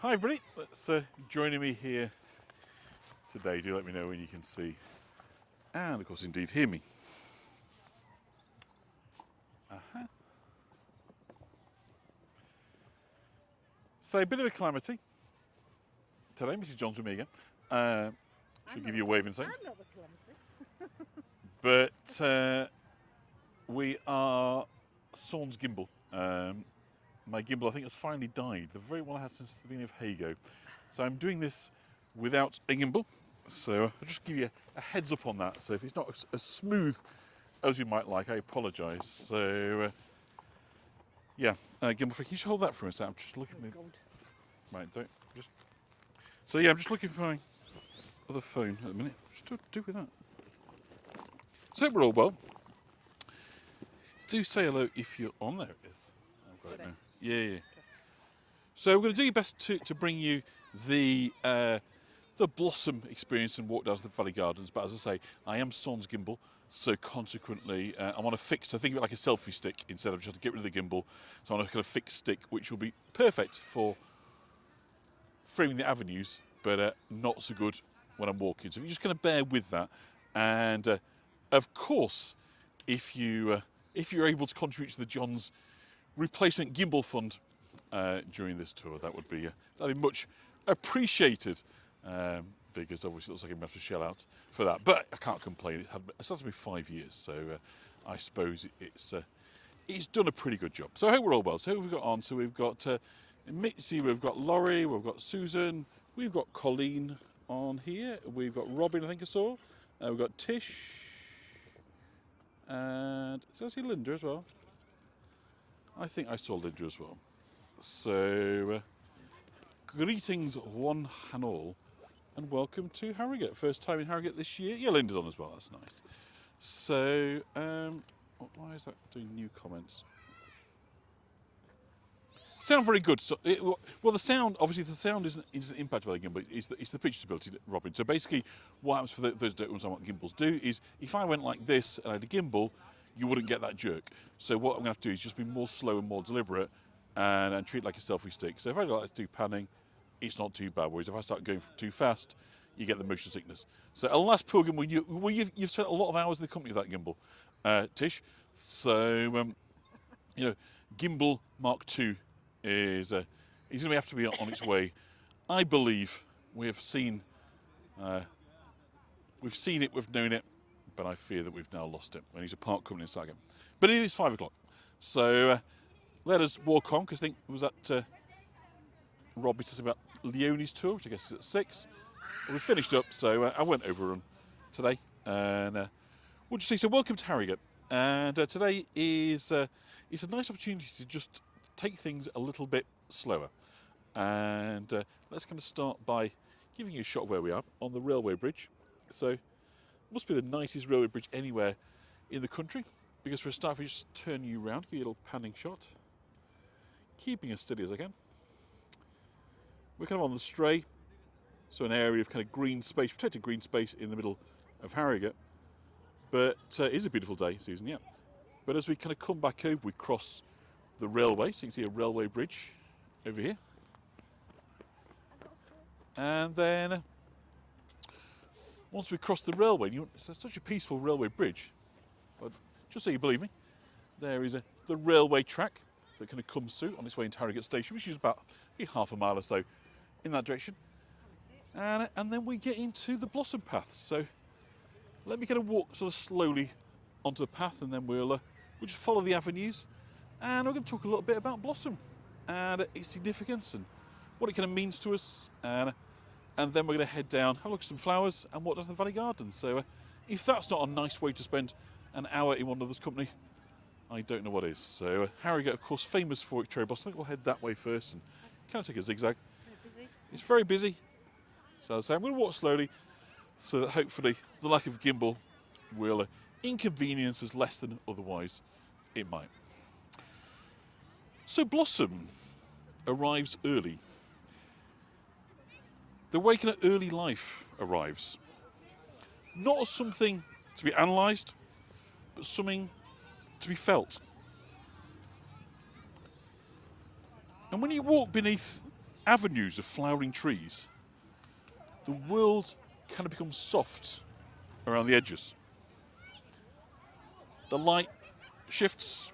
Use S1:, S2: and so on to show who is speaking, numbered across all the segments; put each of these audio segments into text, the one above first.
S1: Hi everybody, that's joining me here today. Do let me know when you can see and of course indeed hear me. So a bit of a calamity today. Mrs. John's with me again. She'll give you a wave in a second.
S2: I'm not the calamity.
S1: But we are sans gimbal. My gimbal I think has finally died. The very one I had since the beginning of Harrogate. So I'm doing this without a gimbal. So I'll just give you a heads up on that. So if it's not as smooth as you might like, I apologise. So yeah, gimbal free. Can you just hold that for a second? I'm just looking.
S2: God.
S1: Right, don't just. So yeah, I'm just looking for my other phone at the minute. Just to do with that. So hope we're all well. Do say hello if you're on. There it is. I've got it now. Yeah. So we're going to do your best to bring you the Blossom experience and walk down to the Valley Gardens. But as I say, I am sans gimbal, so consequently I'm on a fixed. So think of it like a selfie stick instead of just to get rid of the gimbal. So I'm on a kind of fixed stick, which will be perfect for framing the avenues, but not so good when I'm walking. So if you're just going to bear with that, and of course, if you're able to contribute to the John's replacement gimbal fund during this tour, that'd be much appreciated. Because obviously it looks like I'm going to have to shell out for that, but I can't complain. It's had to be 5 years, so I suppose it's done a pretty good job. So I hope we're all well. So who have we got on? So we've got Mitzi, we've got Laurie, we've got Susan, we've got Colleen on here, we've got Robin, I think I saw, we've got Tish, and did I see Linda as well? I think I saw Linda as well. So greetings one and all, and welcome to Harrogate. First time in Harrogate this year. Yeah, Linda's on as well, that's nice. So why is that doing new comments? Sound very good. So, well, the sound, obviously, the sound isn't impacted by the gimbal. It's the pitch stability, Robin. So basically, what happens for those that don't understand what gimbals do is, if I went like this and I had a gimbal, you wouldn't get that jerk. So what I'm going to have to do is just be more slow and more deliberate, and treat it like a selfie stick. So if I like to do panning, it's not too bad. Whereas if I start going too fast, you get the motion sickness. So alas, poor gimbal, you've spent a lot of hours in the company of that gimbal, Tish. So gimbal Mark II is going to have to be on its way. I believe we've seen it, we've known it, but I fear that we've now lost it. We need to part company and start again. But it is 5 o'clock, so let us walk on, because I think it was that Robbie says about Leonie's tour, which I guess is at 6. We finished up, so I went overrun today, and we'll just see. So welcome to Harrogate, and today is it's a nice opportunity to just take things a little bit slower, and let's kind of start by giving you a shot of where we are on the railway bridge. So it must be the nicest railway bridge anywhere in the country, because for a start, if we just turn you around, give you a little panning shot, keeping as steady as I can. We're kind of on the Stray, so an area of kind of green space, protected green space in the middle of Harrogate. But it is a beautiful day, Susan, yeah. But as we kind of come back over, we cross the railway, so you can see a railway bridge over here. And then once we cross the railway, it's such a peaceful railway bridge. But just so you believe me, there is the railway track that kind of comes through on its way into Harrogate Station, which is about half a mile or so in that direction. And then we get into the Blossom path. So let me kind of walk sort of slowly onto the path, and then we'll just follow the avenues. And we're going to talk a little bit about Blossom and its significance and what it kind of means to us. And then we're going to head down, have a look at some flowers, and walk down to the Valley Gardens. So if that's not a nice way to spend an hour in one another's company, I don't know what is. So Harrogate, of course, famous for its cherry blossom. I think we'll head that way first and kind of take a zigzag. It's very busy. So as I say, I'm going to walk slowly so that hopefully the lack of gimbal will inconvenience us less than otherwise it might. So Blossom arrives early. The way kind of early life arrives. Not as something to be analysed, but something to be felt. And when you walk beneath avenues of flowering trees, the world kind of becomes soft around the edges. The light shifts,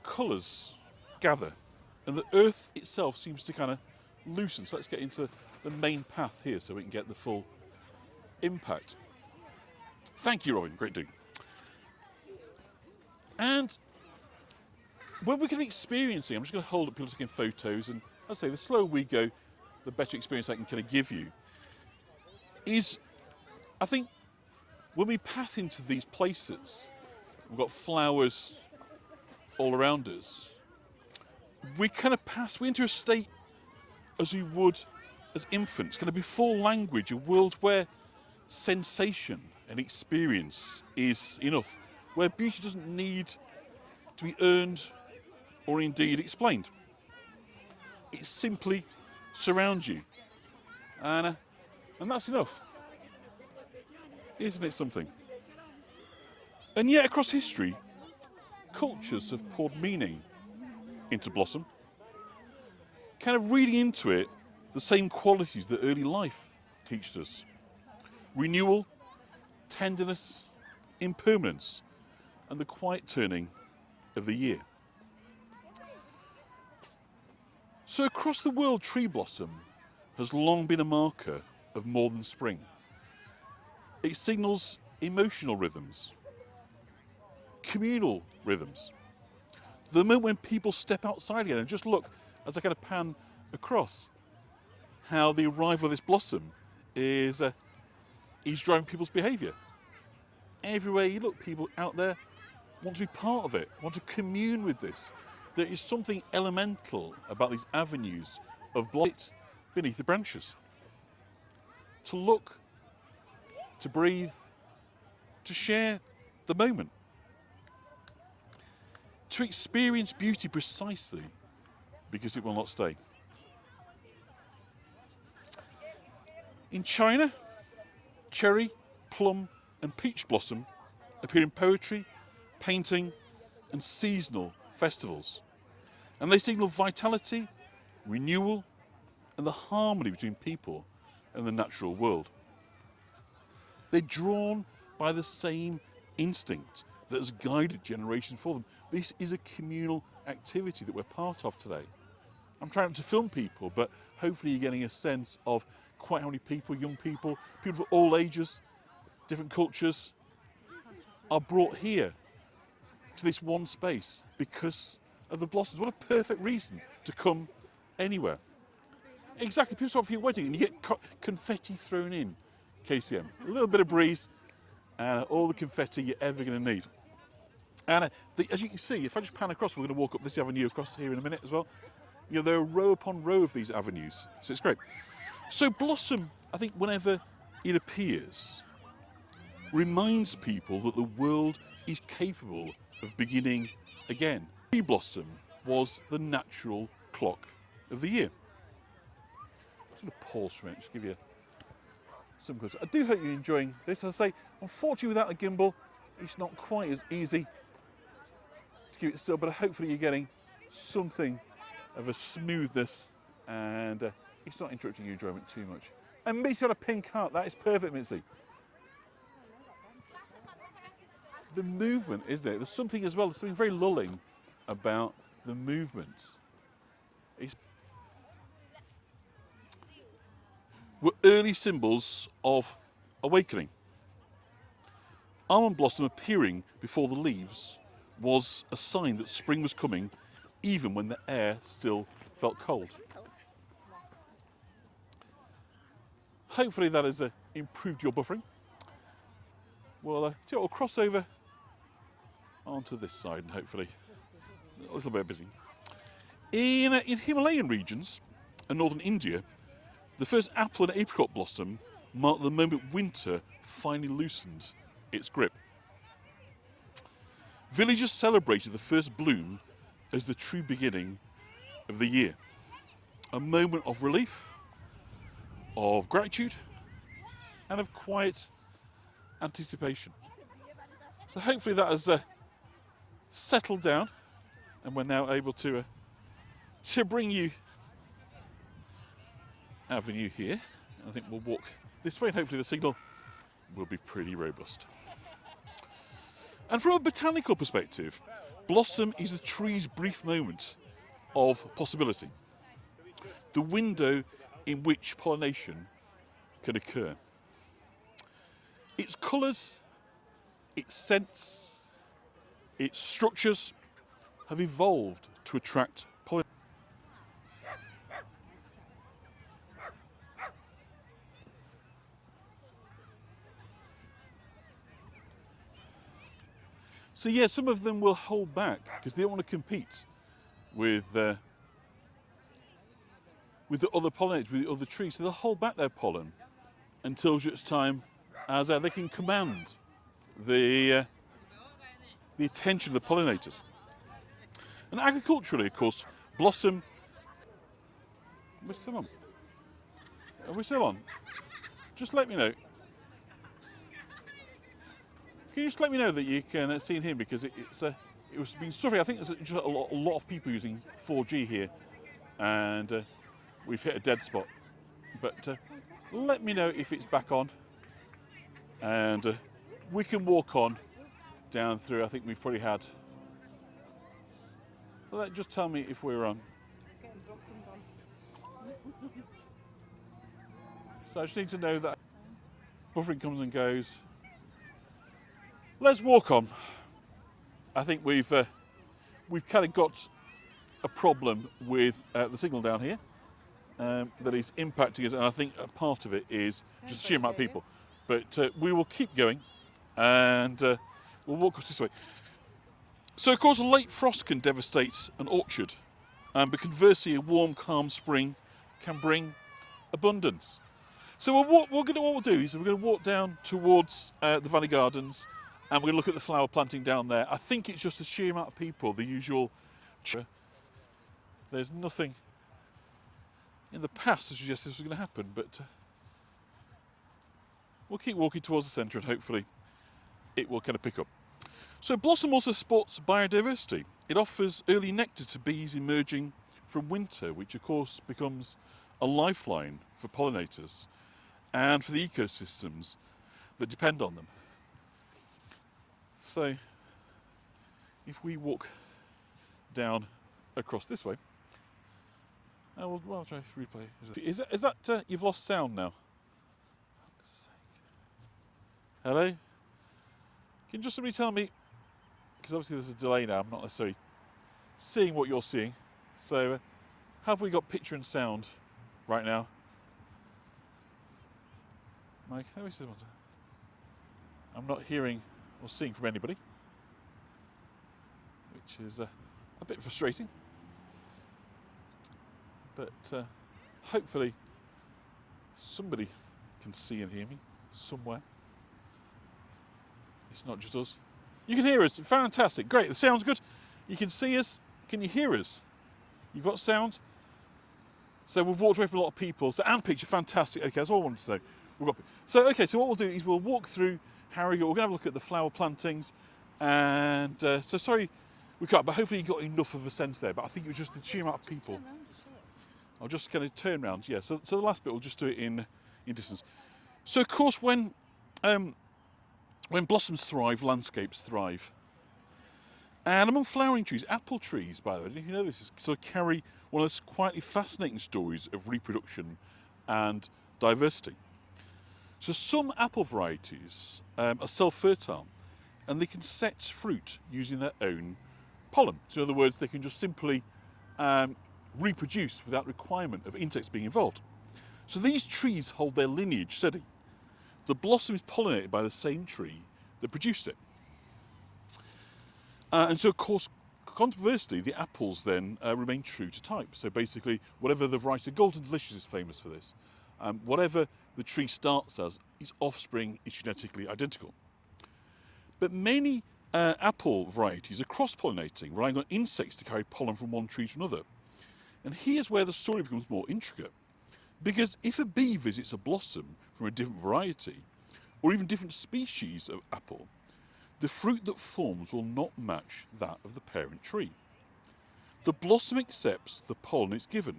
S1: colours gather, and the earth itself seems to kind of loosen. So let's get into the main path here so we can get the full impact. Thank you, Robin, great do. And when we're going to experiencing, I'm just going to hold up people taking photos, and I'll say the slower we go, the better experience I can kind of give you. Is, I think, when we pass into these places, we've got flowers all around us, we kind of pass, we enter a state as we would as infants, kind of before language, a world where sensation and experience is enough, where beauty doesn't need to be earned or indeed explained. It simply surrounds you, and that's enough. Isn't it something? And yet across history, cultures have poured meaning into blossom, kind of reading into it the same qualities that early life teaches us. Renewal, tenderness, impermanence, and the quiet turning of the year. So across the world, tree blossom has long been a marker of more than spring. It signals emotional rhythms, communal rhythms. The moment when people step outside again, and just look, as I kind of pan across, how the arrival of this blossom is driving people's behaviour. Everywhere you look, people out there want to be part of it, want to commune with this. There is something elemental about these avenues of light beneath the branches. To look, to breathe, to share the moment. To experience beauty precisely because it will not stay. In China, cherry, plum and peach blossom appear in poetry, painting and seasonal festivals. And they signal vitality, renewal and the harmony between people and the natural world. They're drawn by the same instinct that has guided generations for them. This is a communal activity that we're part of today. I'm trying not to film people, but hopefully you're getting a sense of quite how many people, young people, people of all ages, different cultures, are brought here to this one space because of the blossoms. What a perfect reason to come anywhere. Exactly, people start for your wedding and you get confetti thrown in, KCM. A little bit of breeze and all the confetti you're ever going to need. And as you can see, if I just pan across, we're going to walk up this avenue across here in a minute as well. You know, there are row upon row of these avenues, so it's great. So blossom, I think whenever it appears, reminds people that the world is capable of beginning again. Tree blossom was the natural clock of the year. I'm just going to pause for a minute, just give you some clues. I do hope you're enjoying this. As I say, unfortunately without the gimbal, it's not quite as easy to keep it still, but hopefully you're getting something of a smoothness and it's not interrupting your enjoyment too much. And Mitzi's got a pink heart, that is perfect, Mitzi. The movement, isn't it? There's something as well, there's something very lulling about the movement. Were early symbols of awakening. Almond blossom appearing before the leaves was a sign that spring was coming, even when the air still felt cold. Hopefully that has improved your buffering. We'll cross over onto this side and hopefully a little bit busy. In Himalayan regions and northern India, the first apple and apricot blossom marked the moment winter finally loosened its grip. Villagers celebrated the first bloom as the true beginning of the year. A moment of relief, of gratitude, and of quiet anticipation. So hopefully that has settled down and we're now able to bring you avenue here. I think we'll walk this way and hopefully the signal will be pretty robust. And from a botanical perspective, blossom is the tree's brief moment of possibility, the window in which pollination can occur. Its colours, its scents, its structures have evolved to attract pollinators. So yeah, some of them will hold back because they don't want to compete with the other pollinators, with the other trees. So they'll hold back their pollen until such time as they can command the attention of the pollinators. And agriculturally, of course, blossom. We're still on. Are we still on? Just let me know. Can you just let me know that you can see and hear, because it was been suffering. I think there's just a lot of people using 4G here, and we've hit a dead spot. But let me know if it's back on, and we can walk on down through. I think we've probably had. Just tell me if we're on.
S2: Getting blossomed on.
S1: So I just need to know that buffering comes and goes. Let's walk on. I think we've kind of got a problem with the signal down here that is impacting us, and I think a part of it is just the sheer amount of people. But we will keep going, and we'll walk across this way. So, of course, a late frost can devastate an orchard, but conversely, a warm, calm spring can bring abundance. So, what we'll do is we're going to walk down towards the Valley Gardens, and we're going to look at the flower planting down there. I think it's just the sheer amount of people, the usual. There's nothing in the past to suggest this was going to happen, but we'll keep walking towards the centre and hopefully it will kind of pick up. So blossom also supports biodiversity. It offers early nectar to bees emerging from winter, which of course becomes a lifeline for pollinators and for the ecosystems that depend on them. So if we walk down across this way, I'll try to replay. Is that you've lost sound now? Hello? Can just somebody tell me, because obviously there's a delay now, I'm not necessarily seeing what you're seeing. So have we got picture and sound right now? Mike, let me see one. I'm not hearing or seeing from anybody, which is a bit frustrating. But hopefully somebody can see and hear me somewhere. It's not just us. You can hear us. Fantastic. Great. The sound's good. You can see us. Can you hear us? You've got sound. So we've walked away from a lot of people. So, and picture. Fantastic. Okay, that's all I wanted to know. So what we'll do is we'll walk through Harrogate. We're going to have a look at the flower plantings. And so sorry we can't, but hopefully you got enough of a sense there. But I think it was just the sheer amount of people. I'll just kind of turn around. Yeah, so the last bit, we'll just do it in distance. So, of course, when blossoms thrive, landscapes thrive. And among flowering trees, apple trees, by the way, I don't know if you know this, sort of carry one of those quietly fascinating stories of reproduction and diversity. So some apple varieties are self-fertile, and they can set fruit using their own pollen. So in other words, they can just simply reproduce without requirement of insects being involved. So these trees hold their lineage steady. The blossom is pollinated by the same tree that produced it. And so, of course, conversely, the apples then remain true to type. So basically, whatever the variety, Golden Delicious is famous for this, whatever the tree starts as, its offspring is genetically identical. But many apple varieties are cross-pollinating, relying on insects to carry pollen from one tree to another. And here's where the story becomes more intricate. Because if a bee visits a blossom from a different variety, or even different species of apple, the fruit that forms will not match that of the parent tree. The blossom accepts the pollen it's given,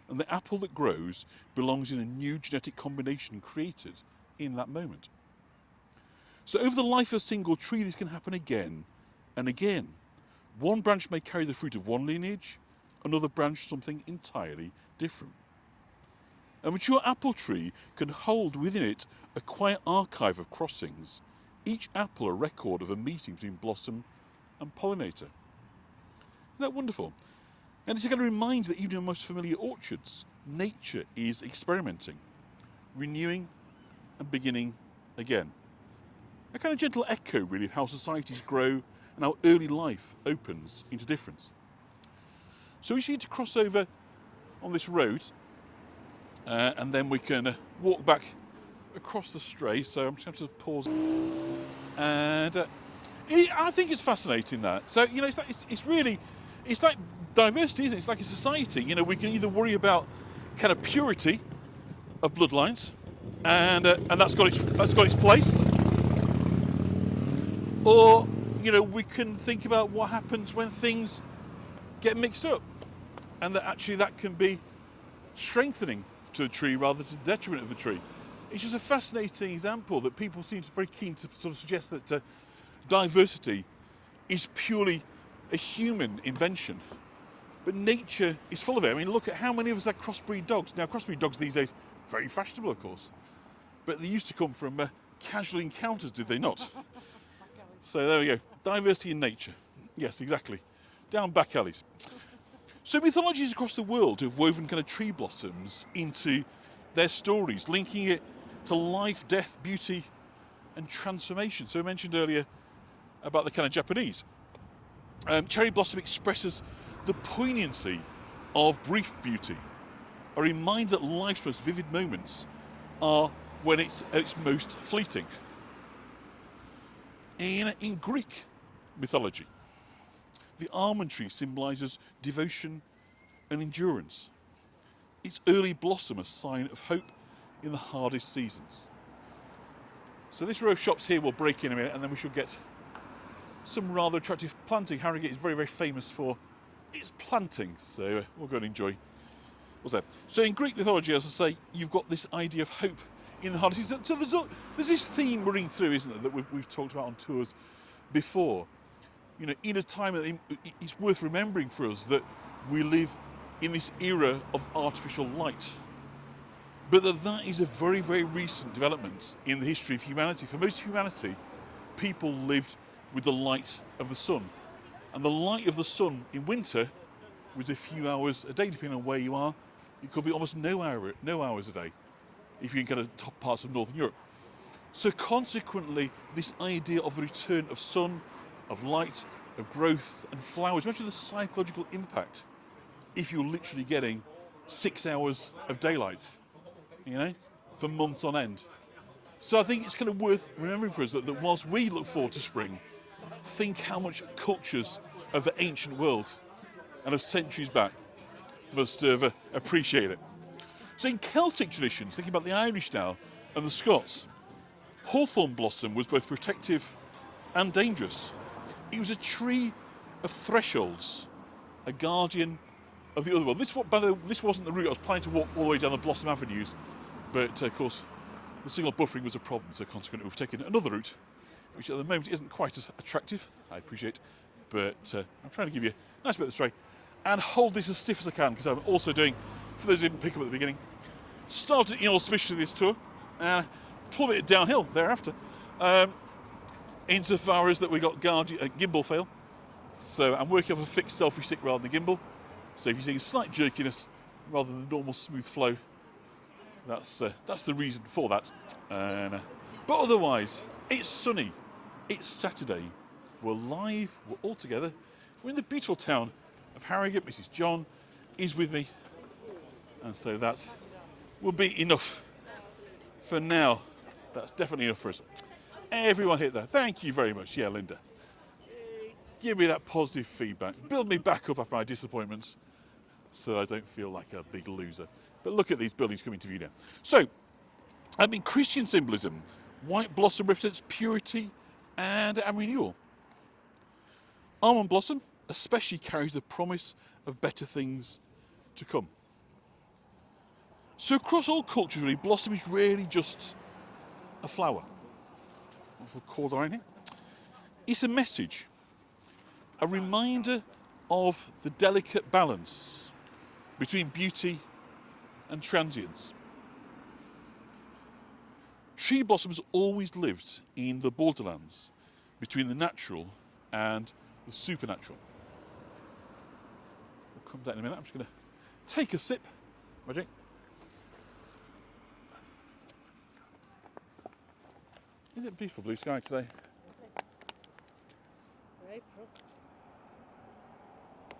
S1: And the apple that grows belongs in a new genetic combination created in that moment. So over the life of a single tree, this can happen again and again. One branch may carry the fruit of one lineage, another branch something entirely different. A mature apple tree can hold within it a quiet archive of crossings, each apple a record of a meeting between blossom and pollinator. Isn't that wonderful? And it's going to remind you that even in most familiar orchards, nature is experimenting, renewing and beginning again. A kind of gentle echo, really, of how societies grow and how early life opens into difference. So we need to cross over on this road and then we can walk back across the stray. So I'm just going to pause. And I think it's fascinating that. So, you know, it's like diversity, isn't it? It's like a society. You know, we can either worry about kind of purity of bloodlines, and that's got its place, or you know, we can think about what happens when things get mixed up, and that actually that can be strengthening to the tree rather than to the detriment of the tree. It's just a fascinating example that people seem to be very keen to sort of suggest that diversity is purely a human invention. But nature is full of it. I mean, look at how many of us have crossbreed dogs. Now, crossbreed dogs these days, very fashionable, of course. But they used to come from casual encounters, did they not? So there we go. Diversity in nature. Yes, exactly. Down back alleys. So mythologies across the world have woven kind of tree blossoms into their stories, linking it to life, death, beauty, and transformation. So I mentioned earlier about the kind of Japanese. Cherry blossom expresses the poignancy of brief beauty, a reminder that life's most vivid moments are when it's at its most fleeting. In Greek mythology, the almond tree symbolises devotion and endurance. Its early blossom a sign of hope in the hardest seasons. So this row of shops here will break in a minute, and then we shall get some rather attractive planting. Harrogate is very, very famous for its planting, so we'll go and enjoy what's there. So in Greek mythology, as I say, you've got this idea of hope in the hardest seasons. So there's this theme running through, isn't there, that we've talked about on tours before. You know, in a time that it's worth remembering for us that we live in this era of artificial light, but that is a very, very recent development in the history of humanity. For most of humanity, people lived with the light of the sun, and the light of the sun in winter was a few hours a day, depending on where you are. It could be almost no hours a day if you're in kind of top parts of Northern Europe. So consequently, this idea of the return of sun, of light, of growth and flowers, imagine the psychological impact if you're literally getting 6 hours of daylight, you know, for months on end. So I think it's kind of worth remembering for us that whilst we look forward to spring, think how much cultures of the ancient world and of centuries back must have appreciated it. So in Celtic traditions, thinking about the Irish now and the Scots, hawthorn blossom was both protective and dangerous. It was a tree of thresholds, a guardian of the other world. By the way, this wasn't the route I was planning to walk all the way down the Blossom Avenues, but of course the signal buffering was a problem, so consequently we've taken another route, which at the moment isn't quite as attractive, I appreciate, but I'm trying to give you a nice bit of the stray and hold this as stiff as I can, because I'm also doing, for those who didn't pick up at the beginning, started inauspiciously this tour, plummeted downhill thereafter, insofar as that we got gimbal fail. So I'm working off a fixed selfie stick rather than gimbal. So if you see a slight jerkiness rather than the normal smooth flow, that's the reason for that. But otherwise, it's sunny. It's Saturday. We're live. We're all together. We're in the beautiful town of Harrogate. Mrs. John is with me, and so that will be enough for now. That's definitely enough for us. Everyone hit that. Thank you very much. Yeah, Linda. Give me that positive feedback. Build me back up after my disappointments so I don't feel like a big loser. But look at these buildings coming to view now. So, in Christian symbolism, white blossom represents purity and renewal. Almond blossom especially carries the promise of better things to come. So across all cultures, really, blossom is really just a flower. What we'll call around here. It's a message, a reminder of the delicate balance between beauty and transience. Tree blossoms always lived in the borderlands between the natural and the supernatural. We'll come down in a minute. I'm just going to take a sip. My drink. Is it beautiful blue sky today?
S2: April.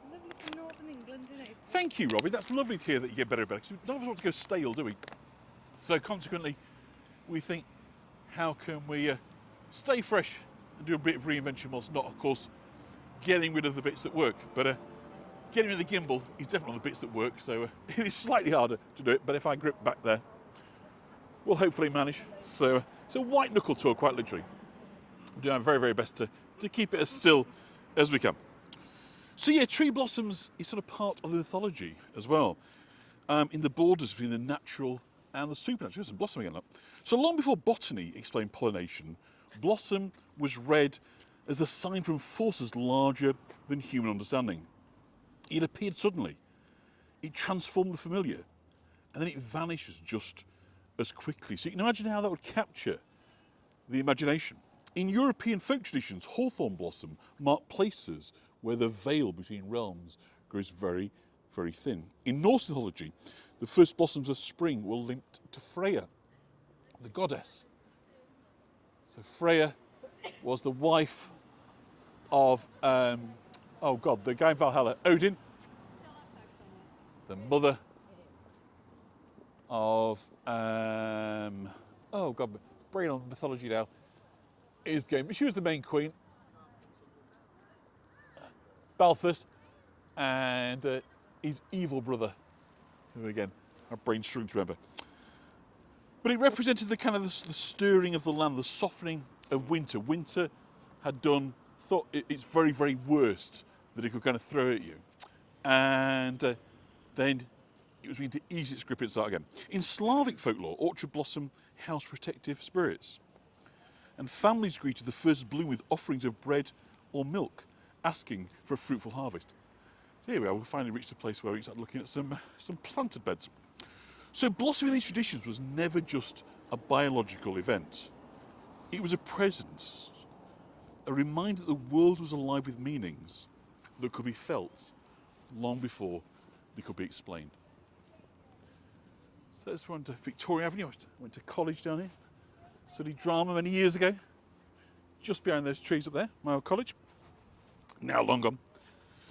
S2: Lovely from northern England, isn't it?
S1: Thank you, Robbie. That's lovely to hear that you get better and better. 'Cause none of us want to go stale, do we? So consequently, we think, how can we stay fresh and do a bit of reinvention whilst not, of course, getting rid of the bits that work. But getting rid of the gimbal is definitely one of the bits that work, so it is slightly harder to do it. But if I grip back there, we'll hopefully manage. So it's a white knuckle tour, quite literally. We're doing our very, very best to keep it as still as we can. So yeah, tree blossoms is sort of part of the mythology as well, in the borders between the natural and the supernatural. There's some blossoming again. So long before botany explained pollination, blossom was read as the sign from forces larger than human understanding. It appeared suddenly, it transformed the familiar, and then it vanishes just as quickly. So you can imagine how that would capture the imagination. In European folk traditions, hawthorn blossom marked places where the veil between realms grows very, very thin. In Norse mythology, the first blossoms of spring were linked to Freya, the goddess. So Freya was the wife of, the guy in Valhalla, Odin, the mother of, brain on mythology now, is going, she was the main queen, Balthus, and his evil brother, who again, our brain's struggling to remember. But it represented the kind of the stirring of the land, the softening of winter. Winter had thought its very, very worst that it could kind of throw at you. And then it was beginning to ease its grip and start again. In Slavic folklore, orchard blossom housed protective spirits. And families greeted the first bloom with offerings of bread or milk, asking for a fruitful harvest. So here we are, we've finally reached a place where we can start looking at some planted beds. So blossoming in these traditions was never just a biological event. It was a presence, a reminder that the world was alive with meanings that could be felt long before they could be explained. So let's run to Victorian Avenue. I went to college down here, studied drama many years ago, just behind those trees up there, my old college, now long gone.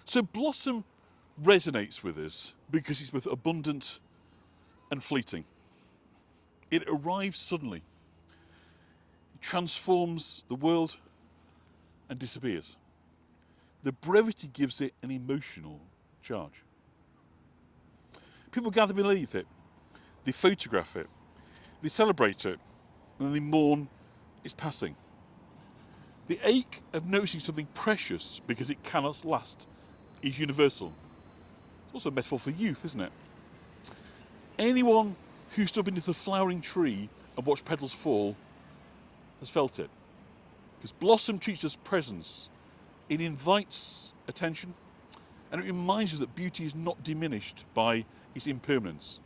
S1: So blossom resonates with us because it's both abundant and fleeting. It arrives suddenly, it transforms the world and disappears. The brevity gives it an emotional charge. People gather beneath it, they photograph it, they celebrate it, and then they mourn its passing. The ache of noticing something precious because it cannot last is universal. It's also a metaphor for youth, isn't it? Anyone who stood beneath the flowering tree and watched petals fall has felt it. Because blossom teaches us presence. It invites attention, and it reminds us that beauty is not diminished by its impermanence.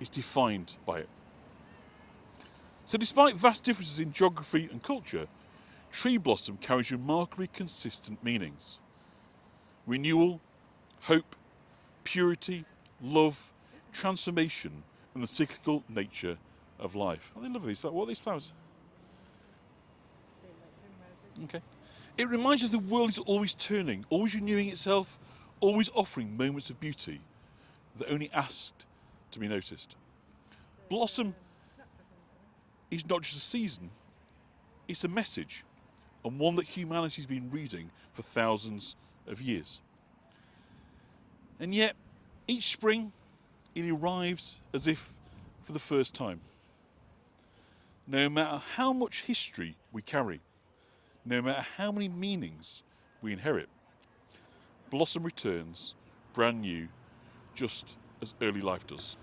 S1: It's defined by it. So despite vast differences in geography and culture, tree blossom carries remarkably consistent meanings. Renewal, hope, purity, love, transformation, and the cyclical nature of life. Oh, they love these flowers. What are these flowers? Okay. It reminds us the world is always turning, always renewing itself, always offering moments of beauty that only asked to be noticed. Blossom is not just a season, it's a message, and one that humanity's been reading for thousands of years. And yet, each spring, it arrives as if for the first time. No matter how much history we carry, no matter how many meanings we inherit, blossom returns brand new, just as early life does.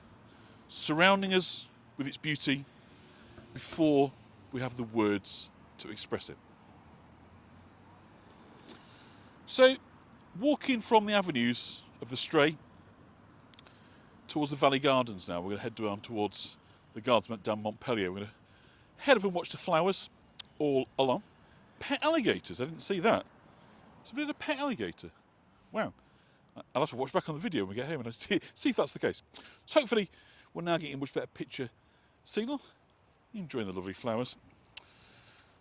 S1: surrounding us with its beauty before we have the words to express it. So, walking from the avenues of the Stray towards the Valley Gardens now, we're going to head down towards the gardens down Montpellier. We're going to head up and watch the flowers all along. Pet alligators, I didn't see that. Somebody had a pet alligator. Wow. I'll have to watch back on the video when we get home and see if that's the case. So hopefully we're now getting a much better picture signal. Enjoying the lovely flowers.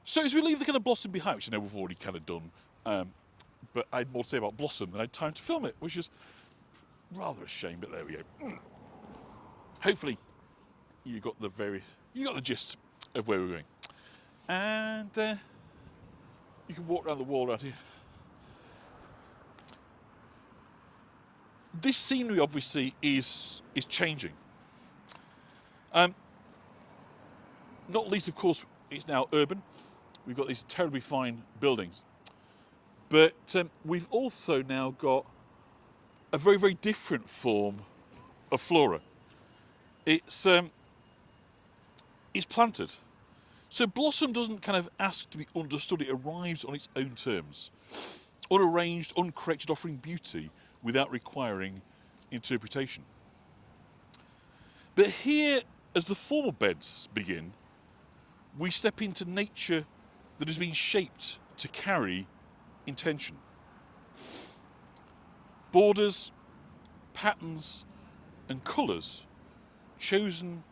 S1: So as we leave the kind of blossom behind, which I know we've already kind of done, but I had more to say about blossom than I had time to film it, which is rather a shame, but there we go. Hopefully you got the gist of where we're going. And you can walk around the wall around here. This scenery obviously is changing. Not least, of course, it's now urban. We've got these terribly fine buildings. But we've also now got a very, very different form of flora. It's planted. So blossom doesn't kind of ask to be understood. It arrives on its own terms. Unarranged, uncorrected, offering beauty without requiring interpretation. But here, as the formal beds begin, we step into nature that has been shaped to carry intention. Borders, patterns, and colours chosen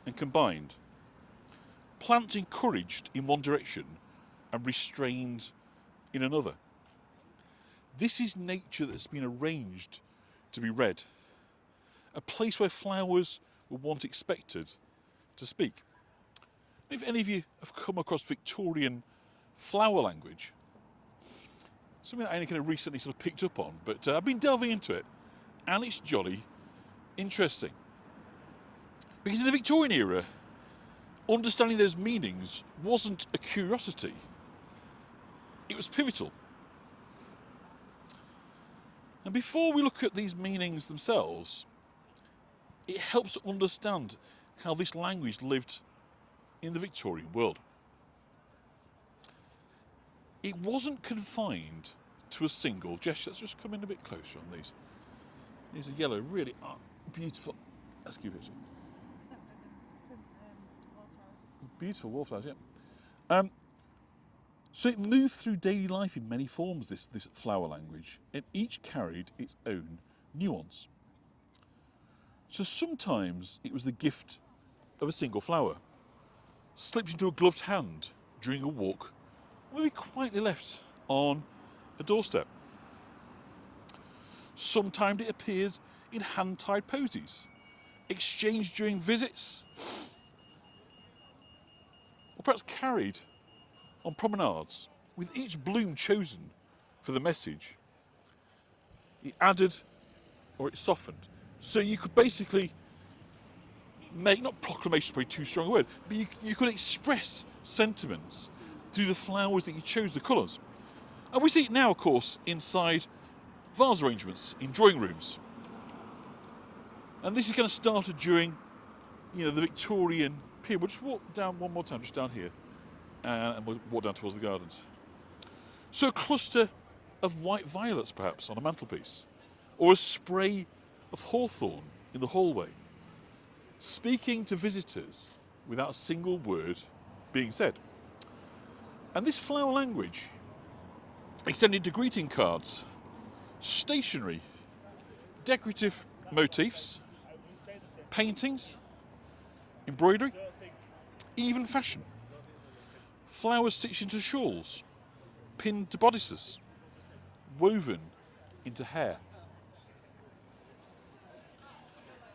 S1: and combined. Plants encouraged in one direction and restrained in another. This is nature that's been arranged to be read. A place where flowers were once expected to speak. If any of you have come across Victorian flower language, something that I only kind of recently sort of picked up on, but I've been delving into it, and it's jolly interesting. Because in the Victorian era, understanding those meanings wasn't a curiosity, it was pivotal. And before we look at these meanings themselves, it helps to understand how this language lived in the Victorian world. It wasn't confined to a single gesture. Let's just come in a bit closer on these. These are yellow, really beautiful. Let's keep it. Beautiful wallflowers, yeah. So it moved through daily life in many forms, this flower language, and each carried its own nuance. So sometimes it was the gift of a single flower, slipped into a gloved hand during a walk, or maybe quietly left on a doorstep. Sometimes it appeared in hand-tied posies, exchanged during visits, or perhaps carried on promenades, with each bloom chosen for the message. It added or it softened. So you could basically make, not proclamation is probably too strong a word, but you could express sentiments through the flowers that you chose, the colours. And we see it now, of course, inside vase arrangements in drawing rooms. And this is kind of started during, the Victorian period. We'll just walk down one more time, just down here. And we'll walk down towards the gardens. So a cluster of white violets, perhaps, on a mantelpiece. Or a spray of hawthorn in the hallway. Speaking to visitors without a single word being said. And this flower language extended to greeting cards, stationery, decorative motifs, paintings, embroidery, even fashion. Flowers stitched into shawls, pinned to bodices, woven into hair.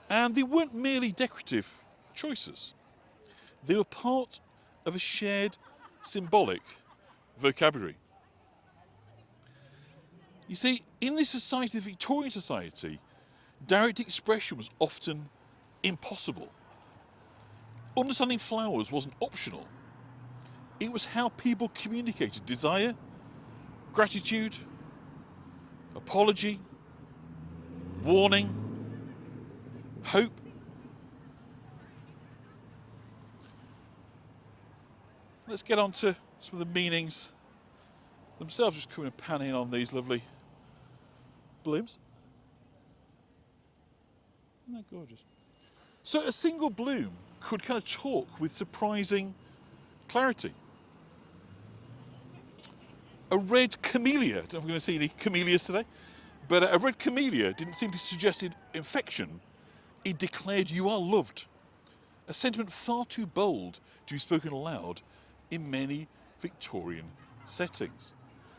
S1: And they weren't merely decorative choices. They were part of a shared symbolic vocabulary. You see, in this society, the Victorian society, direct expression was often impossible. Understanding flowers wasn't optional. It was how people communicated desire, gratitude, apology, warning, hope, let's get on to some of the meanings themselves. Just coming and panning on these lovely blooms. Isn't that gorgeous? So a single bloom could kind of talk with surprising clarity. A red camellia, I don't know if we're going to see any camellias today, but a red camellia didn't simply suggest infection, it declared you are loved. A sentiment far too bold to be spoken aloud in many Victorian settings.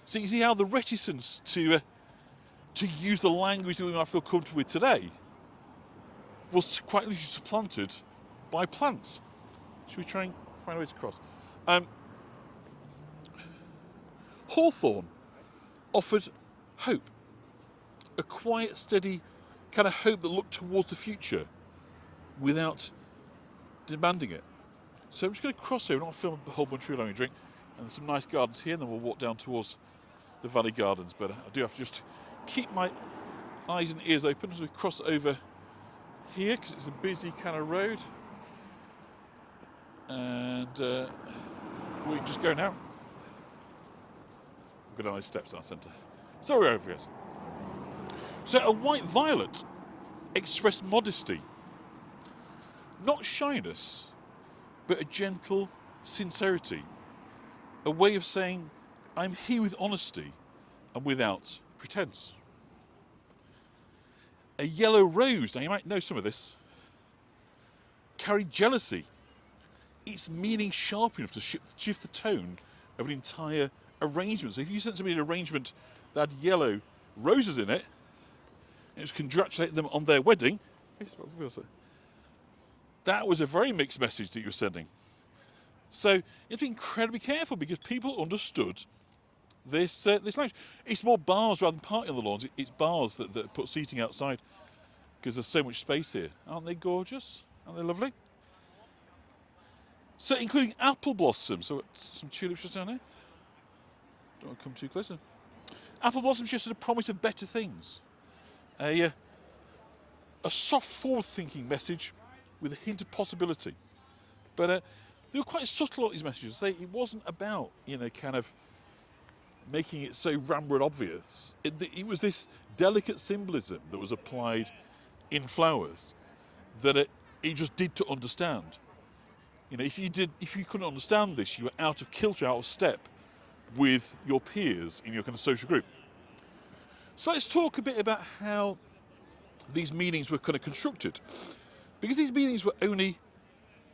S1: So you see how the reticence to use the language that we might feel comfortable with today was quite literally supplanted by plants. Should we try and find a way to cross? Hawthorn offered hope, a quiet, steady kind of hope that looked towards the future without demanding it. So I'm just going to cross over, not film a whole bunch of people having a drink, and there's some nice gardens here, and then we'll walk down towards the Valley Gardens. But I do have to just keep my eyes and ears open as we cross over here, because it's a busy kind of road. And we can just go now. We've got a nice steps in our centre. So we're over here. So a white violet expressed modesty. Not shyness, but a gentle sincerity. A way of saying, I'm here with honesty and without pretense. A yellow rose, now you might know some of this, carried jealousy. Its meaning sharp enough to shift the tone of an entire arrangement. So if you sent somebody an arrangement that had yellow roses in it, and it was congratulating them on their wedding, that was a very mixed message that you were sending. So you have to be incredibly careful, because people understood this language. It's more bars rather than parking on the lawns. It's bars that put seating outside, because there's so much space here. Aren't they gorgeous? Aren't they lovely? So including apple blossoms. So some tulips just down there. Don't want to come too close. Apple blossoms just a promise of better things. A soft, forward-thinking message with a hint of possibility. But they were quite subtle, these messages. It wasn't about, kind of making it so ramble and obvious. It was this delicate symbolism that was applied in flowers that it just did to understand. If you couldn't understand this, you were out of kilter, out of step with your peers in your kind of social group. So let's talk a bit about how these meanings were kind of constructed, because these meanings were only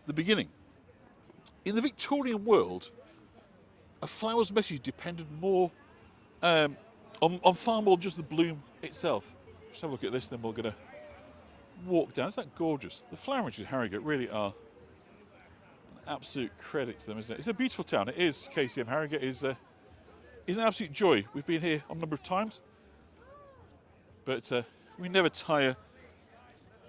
S1: the beginning. In the Victorian world, a flower's message depended more on far more just the bloom itself. Just have a look at this, then we're going to walk down. Isn't that gorgeous? The flower in Harrogate really are an absolute credit to them, isn't it? It's a beautiful town. It is. KCM Harrogate is an absolute joy. We've been here a number of times, but we never tire